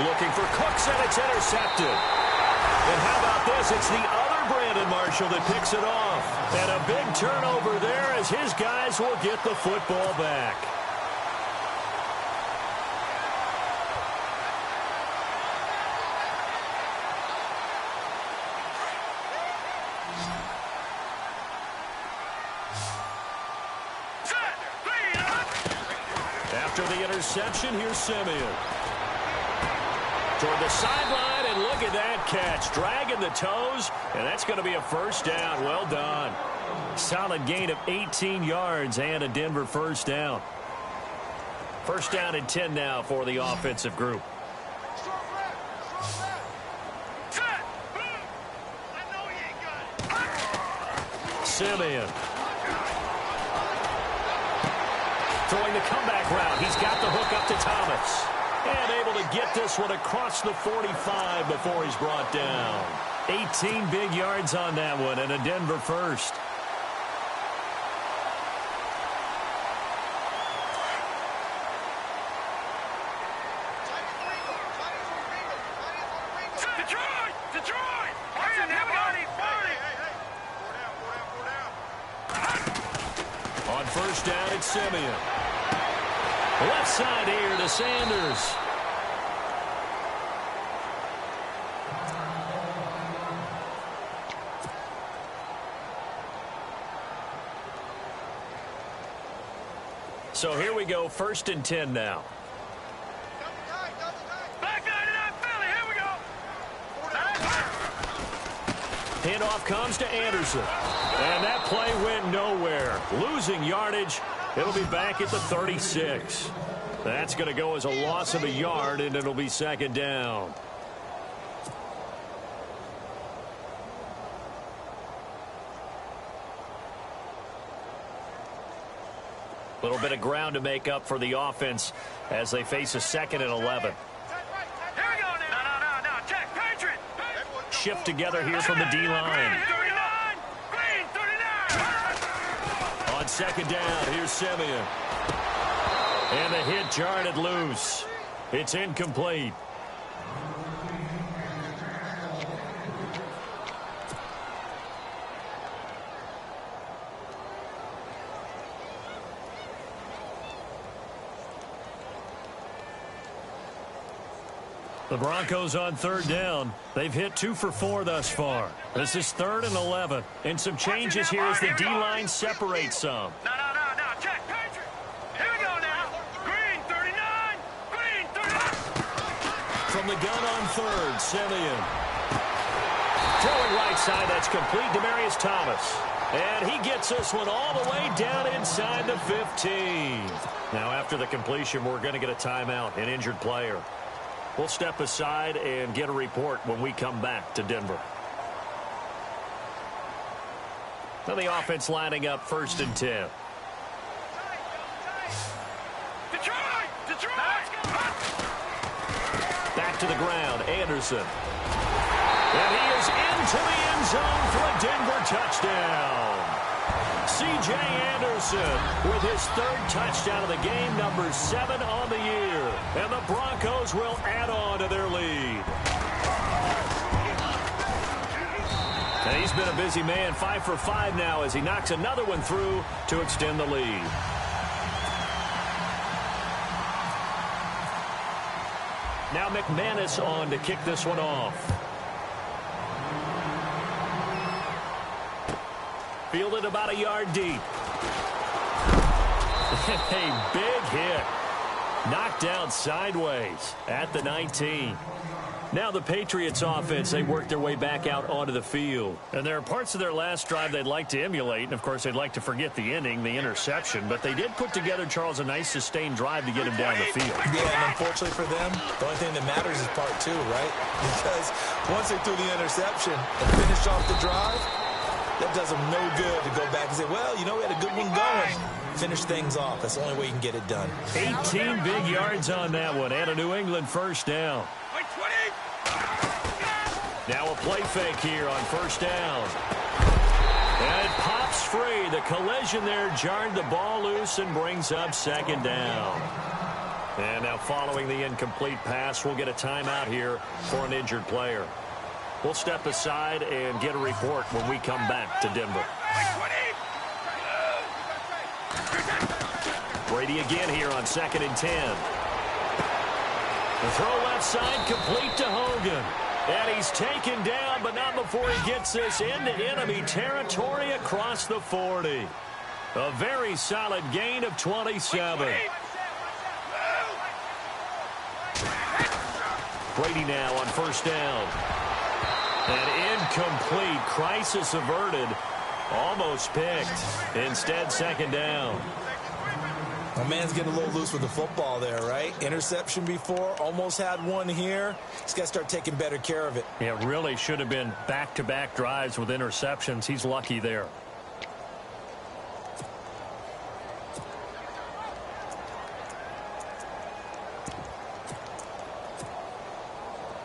[SPEAKER 1] looking for Cooks, and it's intercepted. And how about this? It's the other Brandon Marshall that picks it off. And a big turnover there as his guys will get the football back. After the interception, here's Simeon. Toward the sideline, and look at that catch. Dragging the toes, and that's going to be a first down. Well done. Solid gain of 18 yards and a Denver first down. First down and 10 now for the offensive group. Simeon. Throwing the comeback route. He's got the hook up to Thomas. And able to get this one across the 45 before he's brought down. 18 big yards on that one and a Denver first.
[SPEAKER 2] Detroit!
[SPEAKER 1] On first down, it's Simeon. Left side here to Sanders. So here we go, first and 10 now.
[SPEAKER 2] Back 99 Philly, here we go.
[SPEAKER 1] Hand Handoff comes to Anderson. And that play went nowhere. Losing yardage. It'll be back at the 36. That's going to go as a loss of a yard, and it'll be second down. A little bit of ground to make up for the offense as they face a 2nd and 11. Shift together here from the D-line. On second down, here's Simeon. And the hit jarred it loose. It's incomplete. The Broncos on 3rd down. They've hit 2 for 4 thus far. This is 3rd and 11. And some changes here as the D-line separates some.
[SPEAKER 2] No. Check. Patriot. Here we go now. Green, 39. Green, 39.
[SPEAKER 1] From the gun on 3rd, Simeon. Throwing right side, that's complete. Demaryius Thomas. And he gets this one all the way down inside the 15. Now after the completion, we're going to get a timeout, an injured player. We'll step aside and get a report when we come back to Denver. Now the offense lining up 1st and 10.
[SPEAKER 2] Detroit!
[SPEAKER 1] Back to the ground, Anderson. And he is into the end zone for a Denver touchdown. C.J. Anderson with his 3rd touchdown of the game, number 7 on the year. And the Broncos will add on to their lead. And he's been a busy man, 5 for 5 now as he knocks another one through to extend the lead. Now McManus on to kick this one off. Fielded about a yard deep. A big hit. Knocked out sideways at the 19. Now the Patriots offense, they work their way back out onto the field. And there are parts of their last drive they'd like to emulate. And, of course, they'd like to forget the ending, the interception. But they did put together, Charles, a nice sustained drive to get him down the field.
[SPEAKER 3] Yeah, and unfortunately for them, the only thing that matters is part 2, right? Because once they threw the interception and finished off the drive, that does them no good to go back and say, well, you know, we had a good one going. Finish things off. That's the only way you can get it done.
[SPEAKER 1] 18 big yards on that one, and a New England 1st down. Now a play fake here on 1st down. And it pops free. The collision there jarred the ball loose and brings up 2nd down. And now following the incomplete pass, we'll get a timeout here for an injured player. We'll step aside and get a report when we come back to Denver. Brady again here on 2nd and 10. The throw left side complete to Hogan. And he's taken down, but not before he gets this into enemy territory across the 40. A very solid gain of 27. Brady now on 1st down. An incomplete, crisis averted, almost picked. Instead, 2nd down.
[SPEAKER 3] My man's getting a little loose with the football there, right? Interception before, almost had one here. He's got to start taking better care of it.
[SPEAKER 1] Yeah, it really should have been back-to-back drives with interceptions. He's lucky there.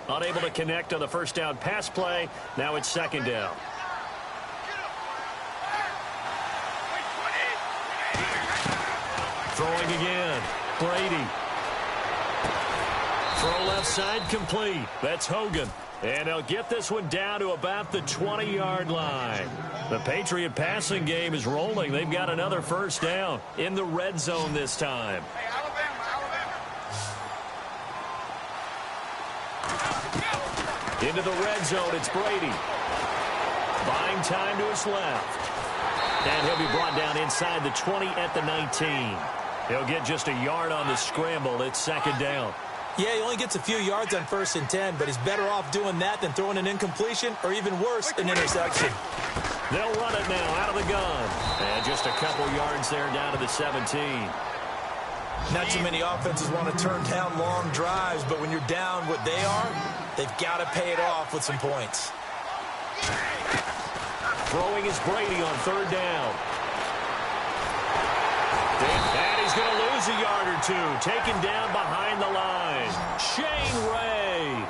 [SPEAKER 1] Unable to connect on the 1st down pass play. Now it's 2nd down. Throwing again. Brady. Throw left side complete. That's Hogan. And they'll get this one down to about the 20-yard line. The Patriot passing game is rolling. They've got another 1st down in the red zone this time. Into the red zone, it's Brady. Buying time to his left. And he'll be brought down inside the 20 at the 19. He'll get just a yard on the scramble. It's 2nd down.
[SPEAKER 3] Yeah, he only gets a few yards on 1st and 10, but he's better off doing that than throwing an incompletion or even worse, an interception.
[SPEAKER 1] They'll run it now out of the gun. And just a couple yards there down to the 17.
[SPEAKER 3] Not too many offenses want to turn down long drives, but when you're down what they are, they've got to pay it off with some points.
[SPEAKER 1] Throwing is Brady on 3rd down. And he's going to lose a yard or two. Taken down behind the line. Shane Ray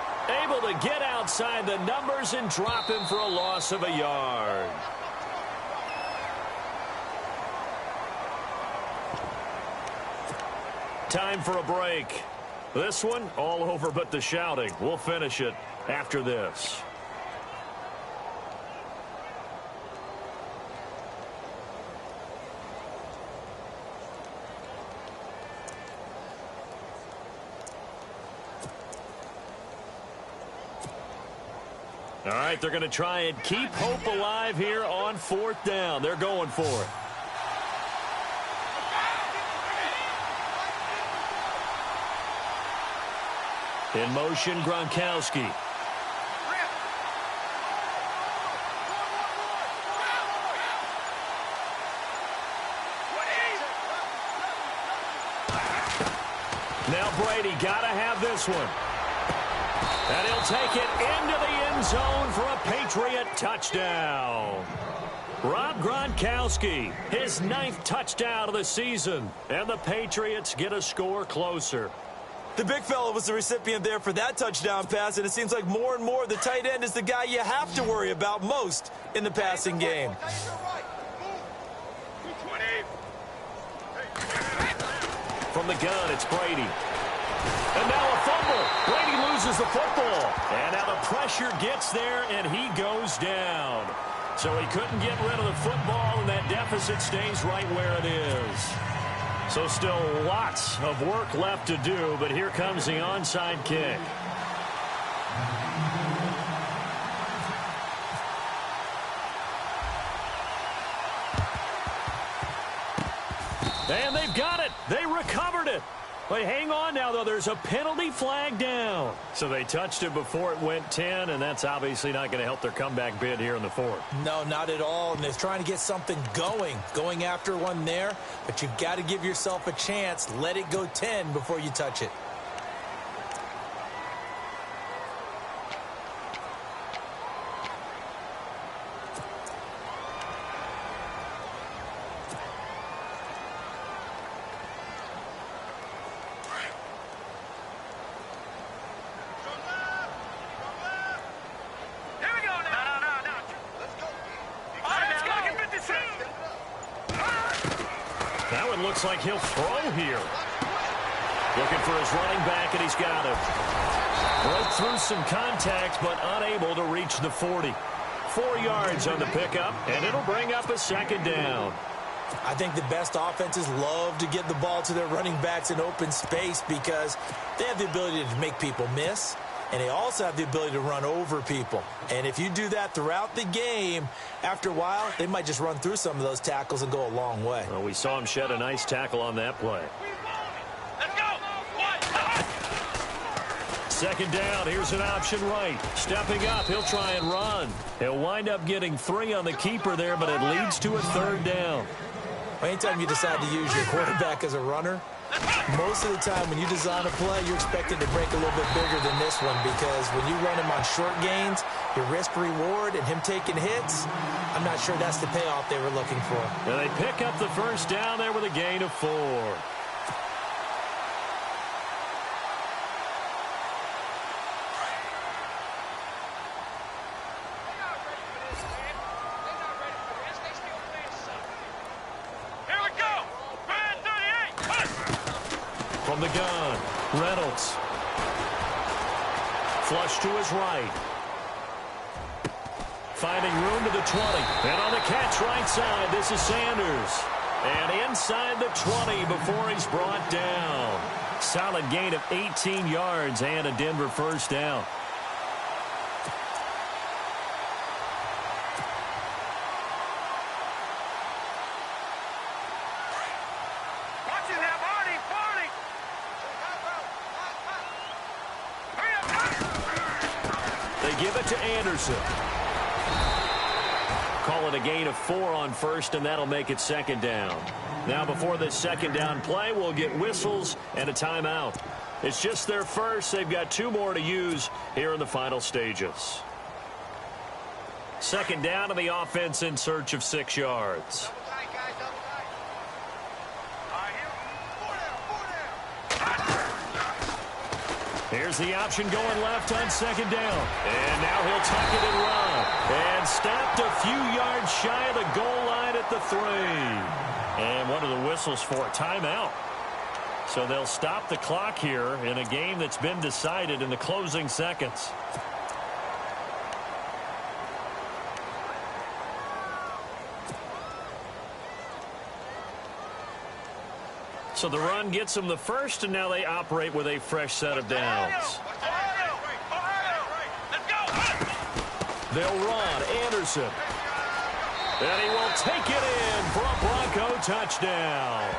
[SPEAKER 1] able to get outside the numbers and drop him for a loss of a yard. Time for a break. This one, all over but the shouting. We'll finish it after this. All right, they're going to try and keep hope alive here on 4th down. They're going for it. In motion, Gronkowski. Now Brady got to have this one. And he'll take it into the end zone for a Patriot touchdown. Rob Gronkowski, his 9th touchdown of the season. And the Patriots get a score closer.
[SPEAKER 3] The big fella was the recipient there for that touchdown pass, and it seems like more and more the tight end is the guy you have to worry about most in the passing game.
[SPEAKER 1] From the gun, it's Brady. And now a fumble. Brady loses the football. And now the pressure gets there, and he goes down. So he couldn't get rid of the football, and that deficit stays right where it is. So still lots of work left to do, but here comes the onside kick. And they've got it. They recovered it. But hang on now, though. There's a penalty flag down. So they touched it before it went 10, and that's obviously not going to help their comeback bid here in the 4th.
[SPEAKER 3] No, not at all. And they're trying to get something going after one there. But you've got to give yourself a chance. Let it go 10 before you touch it.
[SPEAKER 1] Looks like he'll throw here. Looking for his running back, and he's got him. Broke through some contact, but unable to reach the 40. 4 yards on the pickup, and it'll bring up a 2nd down.
[SPEAKER 3] I think the best offenses love to get the ball to their running backs in open space because they have the ability to make people miss, and they also have the ability to run over people. And if you do that throughout the game, after a while, they might just run through some of those tackles and go a long way.
[SPEAKER 1] Well, we saw him shed a nice tackle on that play.
[SPEAKER 2] Let's go.
[SPEAKER 1] 2nd down. Here's an option right. Stepping up, he'll try and run. He'll wind up getting 3 on the keeper there, but it leads to a 3rd down.
[SPEAKER 3] Anytime you decide to use your quarterback as a runner, most of the time when you design a play, you're expected to break a little bit bigger than this one because when you run him on short gains, your risk-reward and him taking hits, I'm not sure that's the payoff they were looking for.
[SPEAKER 1] And they pick up the 1st down there with a gain of 4. From the gun, Reynolds. Flush to his right. Finding room to the 20. And on the catch right side, this is Sanders. And inside the 20 before he's brought down. Solid gain of 18 yards and a Denver 1st down. give it to Anderson. Call it a gain of 4 on first, and that'll make it second down. Now, before this second down play, we'll get whistles and a timeout. It's just their first. They've got 2 more to use here in the final stages. Second down, and the offense in search of 6 yards. Here's the option going left on second down. And now he'll tuck it and run. And stopped a few yards shy of the goal line at the 3. And one of the whistles for a timeout. So they'll stop the clock here in a game that's been decided in the closing seconds. So the run gets them the first, and now they operate with a fresh set of downs. They'll run. Anderson. And he will take it in for a Bronco touchdown.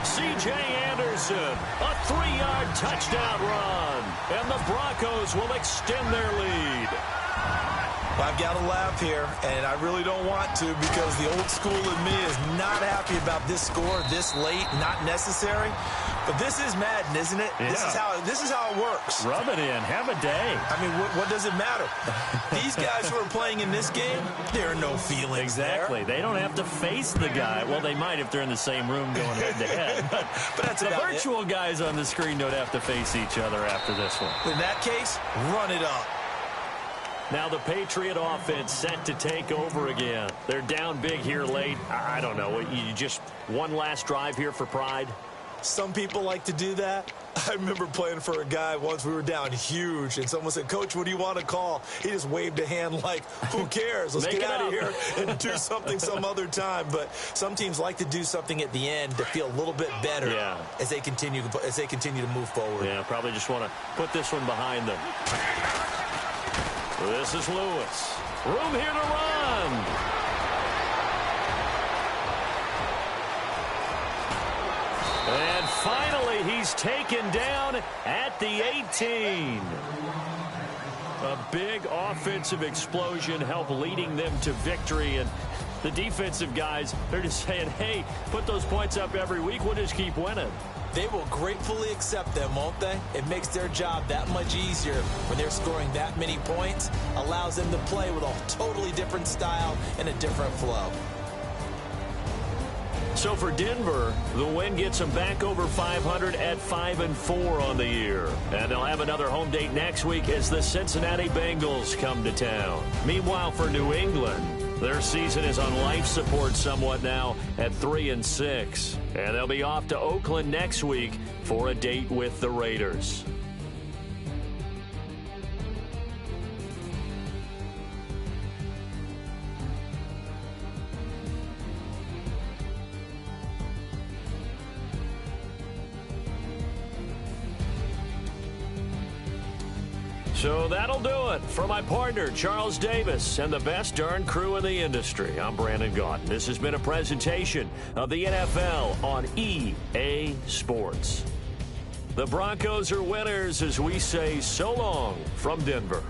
[SPEAKER 1] C.J. Anderson, a 3-yard touchdown run. And the Broncos will extend their lead.
[SPEAKER 3] I've got to laugh here, and I really don't want to because the old school in me is not happy about this score this late, not necessary. But this is Madden, isn't it? Yeah. This is how it works.
[SPEAKER 1] Rub it in. Have a day.
[SPEAKER 3] I mean, what does it matter? These guys who are playing in this game, there are no feelings
[SPEAKER 1] exactly.
[SPEAKER 3] there.
[SPEAKER 1] They don't have to face the guy. Well, they might if they're in the same room going head-to-head. But
[SPEAKER 3] that's
[SPEAKER 1] the virtual guys on the screen don't have to face each other after this one.
[SPEAKER 3] In that case, run it up.
[SPEAKER 1] Now the Patriot offense set to take over again. They're down big here late. I don't know. You just one last drive here for pride?
[SPEAKER 3] Some people like to do that. I remember playing for a guy once. We were down huge, and someone said, "Coach, what do you want to call?" He just waved a hand like, who cares? Let's get out of here and do something some other time. But some teams like to do something at the end to feel a little bit better as they continue to move forward.
[SPEAKER 1] Yeah, probably just want to put this one behind them. This is Lewis. Room here to run. And finally, he's taken down at the 18. A big offensive explosion helped leading them to victory. And the defensive guys, they're just saying, hey, put those points up every week. We'll just keep winning.
[SPEAKER 3] They will gratefully accept them, won't they? It makes their job that much easier when they're scoring that many points. Allows them to play with a totally different style and a different flow.
[SPEAKER 1] So for Denver, the win gets them back over 500 at 5-4 on the year. And they'll have another home date next week as the Cincinnati Bengals come to town. Meanwhile, for New England, their season is on life support somewhat now at 3-6. And they'll be off to Oakland next week for a date with the Raiders. So that'll do it for my partner, Charles Davis, and the best darn crew in the industry. I'm Brandon Gaudin. This has been a presentation of the NFL on EA Sports. The Broncos are winners as we say so long from Denver.